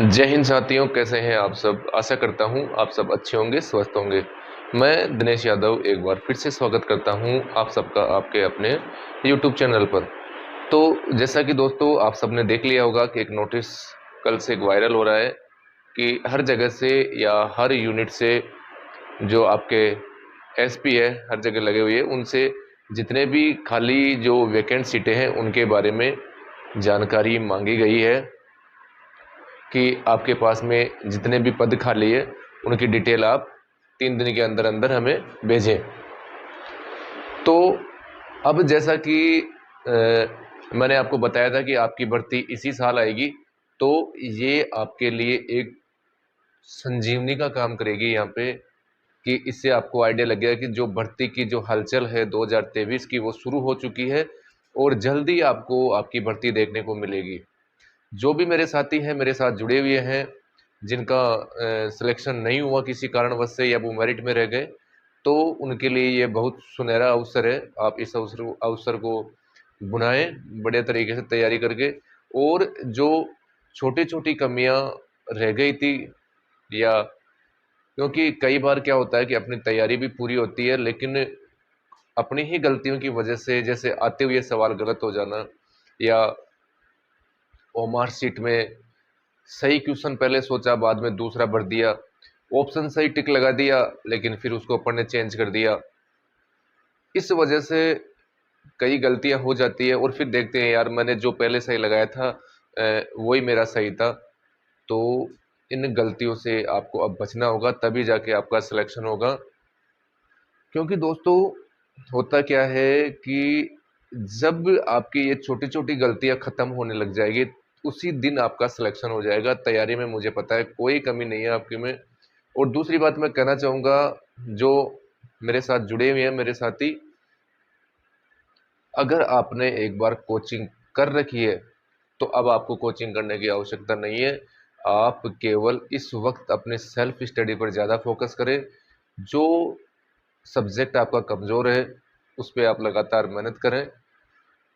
जय हिंद साथियों, कैसे हैं आप सब। आशा करता हूं आप सब अच्छे होंगे, स्वस्थ होंगे। मैं दिनेश यादव एक बार फिर से स्वागत करता हूं आप सबका आपके अपने YouTube चैनल पर। तो जैसा कि दोस्तों आप सबने देख लिया होगा कि एक नोटिस कल से एक वायरल हो रहा है कि हर जगह से या हर यूनिट से जो आपके एसपी है हर जगह लगे हुए हैं, उनसे जितने भी खाली जो वैकेंट सीटें हैं उनके बारे में जानकारी मांगी गई है कि आपके पास में जितने भी पद खाली है उनकी डिटेल आप 3 दिन के अंदर अंदर हमें भेजें। तो अब जैसा कि मैंने आपको बताया था कि आपकी भर्ती इसी साल आएगी, तो ये आपके लिए एक संजीवनी का काम करेगी यहाँ पे कि इससे आपको आइडिया लग गया कि जो भर्ती की जो हलचल है 2023 की वो शुरू हो चुकी है और जल्दी आपको आपकी भर्ती देखने को मिलेगी। जो भी मेरे साथी हैं, मेरे साथ जुड़े हुए हैं, जिनका सिलेक्शन नहीं हुआ किसी कारणवश से या वो मेरिट में रह गए, तो उनके लिए ये बहुत सुनहरा अवसर है। आप इस अवसर को बुनाएं बढ़िया तरीके से तैयारी करके। और जो छोटी छोटी कमियां रह गई थी, या क्योंकि कई बार क्या होता है कि अपनी तैयारी भी पूरी होती है लेकिन अपनी ही गलतियों की वजह से, जैसे आते हुए सवाल गलत हो जाना, या ओमार सीट में सही क्वेश्चन पहले सोचा बाद में दूसरा भर दिया, ऑप्शन सही टिक लगा दिया लेकिन फिर उसको अपन ने चेंज कर दिया। इस वजह से कई गलतियां हो जाती है और फिर देखते हैं यार मैंने जो पहले सही लगाया था वही मेरा सही था। तो इन गलतियों से आपको अब बचना होगा, तभी जाके आपका सिलेक्शन होगा। क्योंकि दोस्तों होता क्या है कि जब आपकी ये छोटी छोटी गलतियां खत्म होने लग जाएगी, उसी दिन आपका सिलेक्शन हो जाएगा। तैयारी में मुझे पता है कोई कमी नहीं है आपके में। और दूसरी बात मैं कहना चाहूँगा, जो मेरे साथ जुड़े हुए हैं मेरे साथी, अगर आपने एक बार कोचिंग कर रखी है तो अब आपको कोचिंग करने की आवश्यकता नहीं है। आप केवल इस वक्त अपने सेल्फ स्टडी पर ज़्यादा फोकस करें। जो सब्जेक्ट आपका कमज़ोर है उस पर आप लगातार मेहनत करें,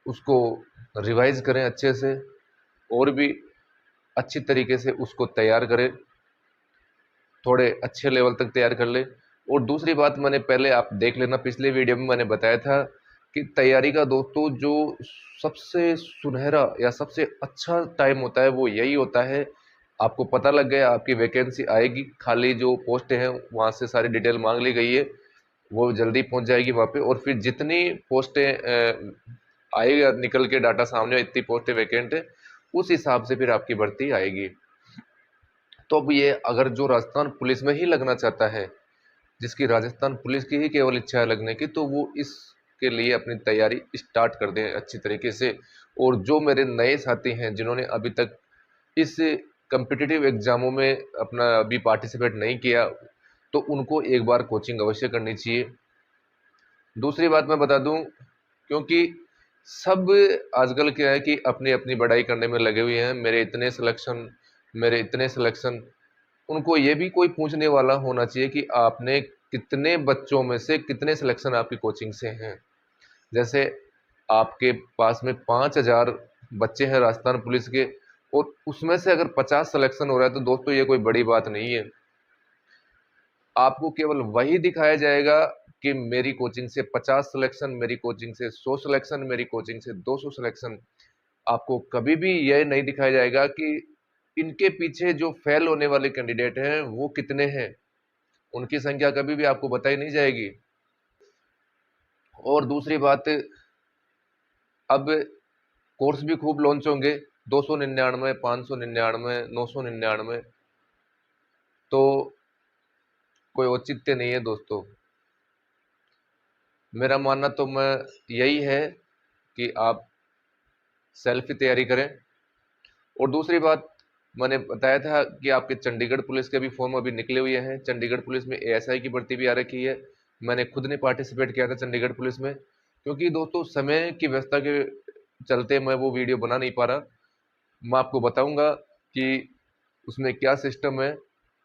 उसको रिवाइज करें अच्छे से, और भी अच्छी तरीके से उसको तैयार करें, थोड़े अच्छे लेवल तक तैयार कर ले। और दूसरी बात, मैंने पहले आप देख लेना, पिछले वीडियो में मैंने बताया था कि तैयारी का दोस्तों जो सबसे सुनहरा या सबसे अच्छा टाइम होता है वो यही होता है। आपको पता लग गया आपकी वैकेंसी आएगी, खाली जो पोस्टें हैं वहाँ से सारी डिटेल मांग ली गई है, वो जल्दी पहुँच जाएगी वहाँ पे। और फिर जितनी पोस्टें आएगा निकल के डाटा सामने, इतनी पोस्टें वैकेंट है, उस हिसाब से फिर आपकी भर्ती आएगी। तो अब ये अगर जो राजस्थान पुलिस में ही लगना चाहता है, जिसकी राजस्थान पुलिस की ही केवल इच्छा है लगने की, तो वो इसके लिए अपनी तैयारी स्टार्ट कर दें अच्छी तरीके से। और जो मेरे नए साथी हैं जिन्होंने अभी तक इस कम्पिटिटिव एग्जामों में अपना अभी पार्टिसिपेट नहीं किया, तो उनको एक बार कोचिंग अवश्य करनी चाहिए। दूसरी बात मैं बता दूं, क्योंकि सब आजकल क्या है कि अपनी अपनी बढ़ाई करने में लगे हुए हैं, मेरे इतने सिलेक्शन, मेरे इतने सिलेक्शन। उनको ये भी कोई पूछने वाला होना चाहिए कि आपने कितने बच्चों में से कितने सिलेक्शन आपकी कोचिंग से हैं। जैसे आपके पास में 5,000 बच्चे हैं राजस्थान पुलिस के, और उसमें से अगर 50 सिलेक्शन हो रहा है तो दोस्तों ये कोई बड़ी बात नहीं है। आपको केवल वही दिखाया जाएगा कि मेरी कोचिंग से 50 सिलेक्शन, मेरी कोचिंग से 100 सिलेक्शन, मेरी कोचिंग से 200 सिलेक्शन। आपको कभी भी यह नहीं दिखाया जाएगा कि इनके पीछे जो फेल होने वाले कैंडिडेट हैं वो कितने हैं। उनकी संख्या कभी भी आपको बताई नहीं जाएगी। और दूसरी बात, अब कोर्स भी खूब लॉन्च होंगे, 299, 599, 999। तो कोई औचित्य नहीं है दोस्तों। मेरा मानना तो मैं यही है कि आप सेल्फ ही तैयारी करें। और दूसरी बात, मैंने बताया था कि आपके चंडीगढ़ पुलिस के भी फॉर्म अभी निकले हुए हैं। चंडीगढ़ पुलिस में एएसआई की भर्ती भी आ रखी है। मैंने खुद ने पार्टिसिपेट किया था चंडीगढ़ पुलिस में, क्योंकि दोस्तों समय की व्यवस्था के चलते मैं वो वीडियो बना नहीं पा रहा। मैं आपको बताऊंगा कि उसमें क्या सिस्टम है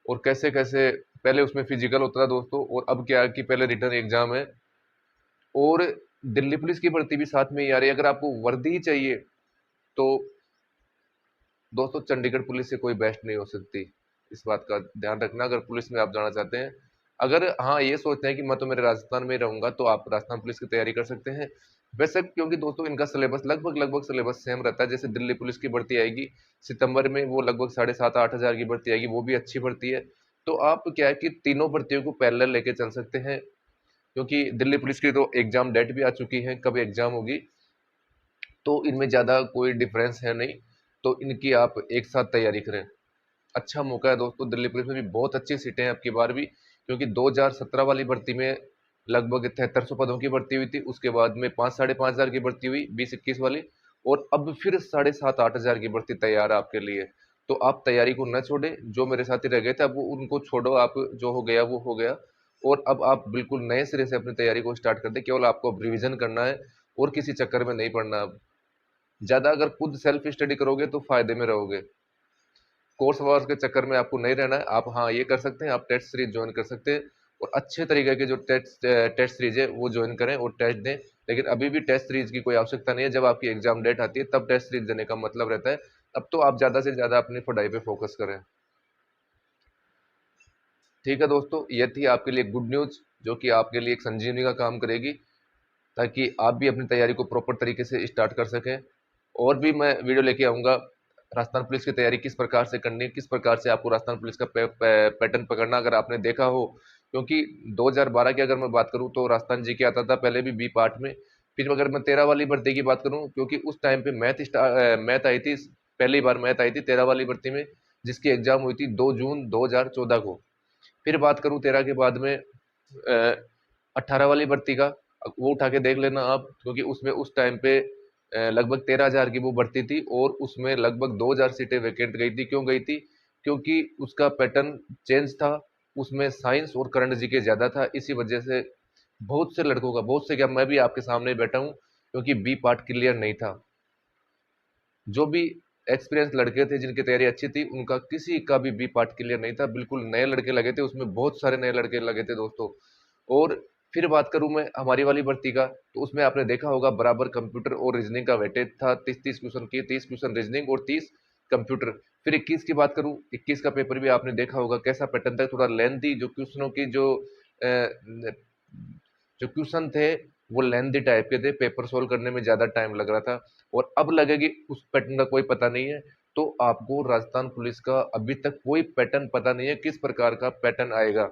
और कैसे कैसे। पहले उसमें फिजिकल होता था दोस्तों, और अब क्या है कि पहले रिटर्न एग्जाम है। और दिल्ली पुलिस की भर्ती भी साथ में ही आ रही है। अगर आपको वर्दी ही चाहिए तो दोस्तों चंडीगढ़ पुलिस से कोई बेस्ट नहीं हो सकती, इस बात का ध्यान रखना अगर पुलिस में आप जाना चाहते हैं। अगर हाँ ये सोचते हैं कि मैं तो मेरे राजस्थान में ही रहूंगा, तो आप राजस्थान पुलिस की तैयारी कर सकते हैं। वैसे क्योंकि दोस्तों इनका सिलेबस लगभग लगभग सिलेबस सेम रहता है। जैसे दिल्ली पुलिस की भर्ती आएगी सितंबर में, वो लगभग 7,500-8,000 की भर्ती आएगी, वो भी अच्छी भर्ती है। तो आप क्या है कि तीनों भर्तियों को पैरेलल लेके चल सकते हैं, क्योंकि दिल्ली पुलिस की तो एग्जाम डेट भी आ चुकी है, कब एग्जाम होगी, तो इनमें ज़्यादा कोई डिफरेंस है नहीं। तो इनकी आप एक साथ तैयारी करें। अच्छा मौका है दोस्तों, दिल्ली पुलिस में भी बहुत अच्छी सीटें हैं अब की बार भी, क्योंकि 2017 वाली भर्ती में लगभग 7300 पदों की भर्ती हुई थी, उसके बाद में 5-5,500 की भर्ती हुई 2021 वाली, और अब फिर 7,500-8,000 की भर्ती तैयार है आपके लिए। तो आप तैयारी को न छोड़ें। जो मेरे साथी रह गए थे अब वो उनको छोड़ो, आप जो हो गया वो हो गया, और अब आप बिल्कुल नए सिरे से अपनी तैयारी को स्टार्ट कर दें। केवल आपको अब रिविजन करना है और किसी चक्कर में नहीं पड़ना। अब ज़्यादा अगर खुद सेल्फ स्टडी करोगे तो फायदे में रहोगे, कोर्स वॉर्स के चक्कर में आपको नहीं रहना है। आप हाँ ये कर सकते हैं, आप टेस्ट सीरीज ज्वाइन कर सकते हैं, और अच्छे तरीके के जो टेस्ट सीरीज है वो ज्वाइन करें और टेस्ट दें। लेकिन अभी भी टेस्ट सीरीज की कोई आवश्यकता नहीं है, जब आपकी एग्जाम डेट आती है तब टेस्ट सीरीज देने का मतलब रहता है। अब तो आप ज़्यादा से ज़्यादा अपनी पढ़ाई पे फोकस करें। ठीक है दोस्तों, ये थी आपके लिए गुड न्यूज़, जो कि आपके लिए एक संजीवनी का काम करेगी, ताकि आप भी अपनी तैयारी को प्रॉपर तरीके से स्टार्ट कर सकें। और भी मैं वीडियो लेके आऊँगा, राजस्थान पुलिस की तैयारी किस प्रकार से करनी है, किस प्रकार से आपको राजस्थान पुलिस का पैटर्न पकड़ना, अगर आपने देखा हो। क्योंकि 2012 की अगर मैं बात करूं तो राजस्थान जी के आता था पहले भी बी पार्ट में। फिर अगर मैं 13 वाली भर्ती की बात करूं, क्योंकि उस टाइम पे मैथ आई थी, पहली बार मैथ आई थी 13 वाली भर्ती में, जिसकी एग्जाम हुई थी 2 जून 2014 को। फिर बात करूं 13 के बाद में 18 वाली भर्ती का, वो उठा के देख लेना आप, क्योंकि उसमें उस टाइम पे लगभग 13,000 की वो भर्ती थी, और उसमें लगभग 2,000 सीटें वैकेंट गई थी। क्यों गई थी? क्योंकि उसका पैटर्न चेंज था, उसमें साइंस और करंट जीके ज़्यादा था। इसी वजह से बहुत से लड़कों का, बहुत से क्या, मैं भी आपके सामने बैठा हूँ, क्योंकि बी पार्ट क्लियर नहीं था। जो भी एक्सपीरियंस लड़के थे जिनकी तैयारी अच्छी थी, उनका किसी का भी बी पार्ट क्लियर नहीं था। बिल्कुल नए लड़के लगे थे उसमें, बहुत सारे नए लड़के लगे थे दोस्तों। और फिर बात करूं मैं हमारी वाली भर्ती का, तो उसमें आपने देखा होगा बराबर कंप्यूटर और रीजनिंग का वेटेज था, 30-30 क्वेश्चन की, 30 क्वेश्चन रीजनिंग और 30 कंप्यूटर। फिर 21 की बात करूं, 21 का पेपर भी आपने देखा होगा कैसा पैटर्न था, थोड़ा लेंथी, जो क्वेश्चनों की जो क्वेश्चन थे वो लेंथी टाइप के थे, पेपर सोल्व करने में ज़्यादा टाइम लग रहा था। और अब लगेगी उस पैटर्न का कोई पता नहीं है। तो आपको राजस्थान पुलिस का अभी तक कोई पैटर्न पता नहीं है, किस प्रकार का पैटर्न आएगा।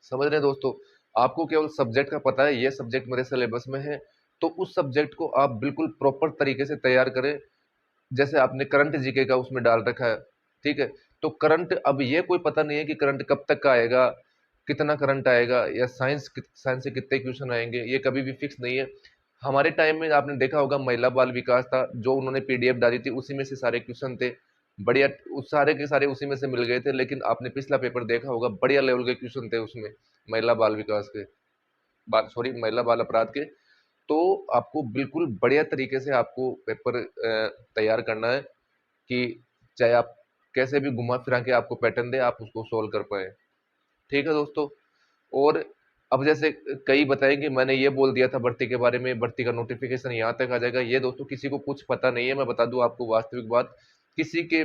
समझ रहे हैं दोस्तों? आपको केवल सब्जेक्ट का पता है, ये सब्जेक्ट मेरे सिलेबस में है, तो उस सब्जेक्ट को आप बिल्कुल प्रॉपर तरीके से तैयार करें। जैसे आपने करंट जीके का उसमें डाल रखा है, ठीक है, तो करंट अब ये कोई पता नहीं है कि करंट कब तक का आएगा, कितना करंट आएगा, या साइंस से कितने क्वेश्चन आएंगे, ये कभी भी फिक्स नहीं है। हमारे टाइम में आपने देखा होगा महिला बाल विकास था, जो उन्होंने पीडीएफ डाली थी उसी में से सारे क्वेश्चन थे, बढ़िया, उस सारे के सारे उसी में से मिल गए थे। लेकिन आपने पिछला पेपर देखा होगा, बढ़िया लेवल के क्वेश्चन थे उसमें, महिला बाल विकास के, बाल सॉरी महिला बाल अपराध के। तो आपको बिल्कुल बढ़िया तरीके से आपको पेपर तैयार करना है, कि चाहे आप कैसे भी घुमा फिरा के आपको पैटर्न दे, आप उसको सोल्व कर पाए। ठीक है दोस्तों। और अब जैसे कई बताएंगे मैंने ये बोल दिया था भर्ती के बारे में, भर्ती का नोटिफिकेशन यहाँ तक आ जाएगा, ये दोस्तों किसी को कुछ पता नहीं है। मैं बता दूं आपको वास्तविक बात, किसी के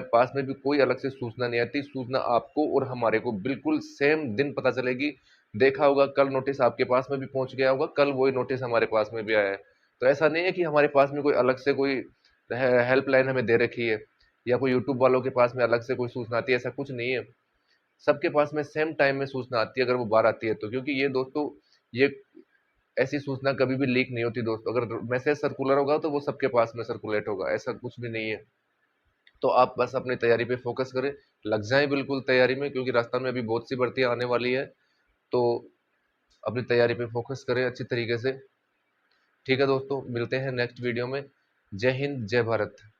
पास में भी कोई अलग से सूचना नहीं आती। सूचना आपको और हमारे को बिल्कुल सेम दिन पता चलेगी। देखा होगा कल नोटिस आपके पास में भी पहुंच गया होगा, कल वही नोटिस हमारे पास में भी आया है। तो ऐसा नहीं है कि हमारे पास में कोई अलग से कोई हेल्पलाइन हमें दे रखी है, या कोई यूट्यूब वालों के पास में अलग से कोई सूचना आती है, ऐसा कुछ नहीं है। सबके पास में सेम टाइम में सूचना आती है, अगर वो बाहर आती है तो। क्योंकि ये दोस्तों, ये ऐसी सूचना कभी भी लीक नहीं होती दोस्तों। अगर मैसेज सर्कुलर होगा तो वो सबके पास में सर्कुलेट होगा, ऐसा कुछ भी नहीं है। तो आप बस अपनी तैयारी पे फोकस करें, लग जाएं बिल्कुल तैयारी में, क्योंकि राजस्थान में अभी बहुत सी भर्तियां आने वाली है। तो अपनी तैयारी पे फोकस करें अच्छी तरीके से। ठीक है दोस्तों, मिलते हैं नेक्स्ट वीडियो में। जय हिंद, जय भारत।